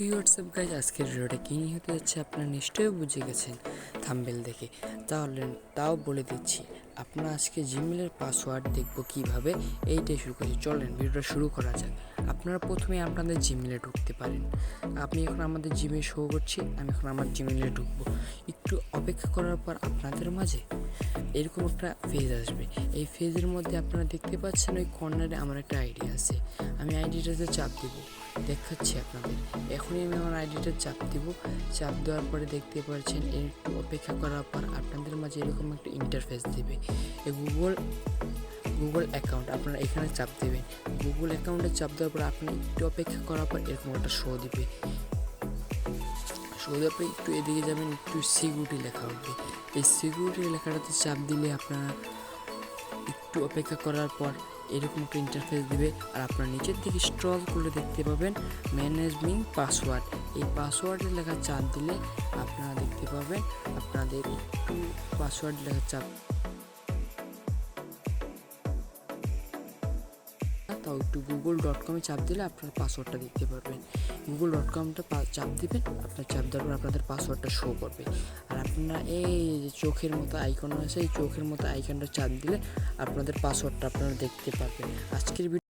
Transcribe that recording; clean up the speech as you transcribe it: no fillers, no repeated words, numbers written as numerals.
WhatsApp guys, আজকের ভিডিওটা কী নিয়ে হতে যাচ্ছে আপনারা নিশ্চয়ই বুঝে গেছেন থাম্বনেল দেখে। তাও বলে দিচ্ছি, আপনারা আজকে জিমেলের পাসওয়ার্ড দেখবো কীভাবে, এইটাই শুরু করছি। চলেন ভিডিওটা শুরু করা যাক। আপনারা প্রথমে আপনাদের জিমেলে ঢুকতে পারেন। আমি এখন আমাদের জিমে শো করছি, আমি এখন আমার জিমেলে ঢুকবো। একটু অপেক্ষা করার পর আপনাদের মাঝে এরকম একটা ফেজ আসবে। এই ফেজের মধ্যে আপনারা দেখতে পাচ্ছেন ওই কর্নারে আমার একটা আইডি আছে। আমি আইডিটাতে চাপ দেব, দেখাচ্ছি আপনাদের। এখনই আমি আমার আইডিটা চাপ দেব। চাপ দেওয়ার পরে দেখতে পাচ্ছেন একটু অপেক্ষা করার পর আপনাদের মাঝে এরকম একটা ইন্টারফেস দেবে। এই গুগল অ্যাকাউন্ট আপনারা এখানে চাপ দেবেন। গুগল অ্যাকাউন্টে চাপ দেওয়ার পর আপনি একটু অপেক্ষা করার পর এরকম একটা শো দিবে। শো দেওয়ার পর একটু এদিকে যাবেন, একটু সিকিউরিটি লেখা উঠবে। এই সিকিউরিটি লেখাটাতে চাপ দিলে আপনারা একটু অপেক্ষা করার পর এরকম একটা ইন্টারফেস দেবে। আর আপনারা নিচের দিকে স্ক্রল করে দেখতে পাবেন ম্যানেজিং পাসওয়ার্ড। এই পাসওয়ার্ডের লেখা চাপ দিলে আপনারা দেখতে পাবেন আপনাদের একটু পাসওয়ার্ড লেখা চাপ তাও একটু google.com-এ চাপ দিলে আপনার পাসওয়ার্ডটা দেখতে পারবেন। google.com-টা চাপ দিবেন, আপনার চাপ দেওয়ার পর আপনাদের পাসওয়ার্ডটা শো করবে। আর আপনারা এই যে চোখের মতো আইকন আছে, এই চোখের মতো আইকনটা চাপ দিলে আপনাদের পাসওয়ার্ডটা আপনারা দেখতে পারবেন। আজকের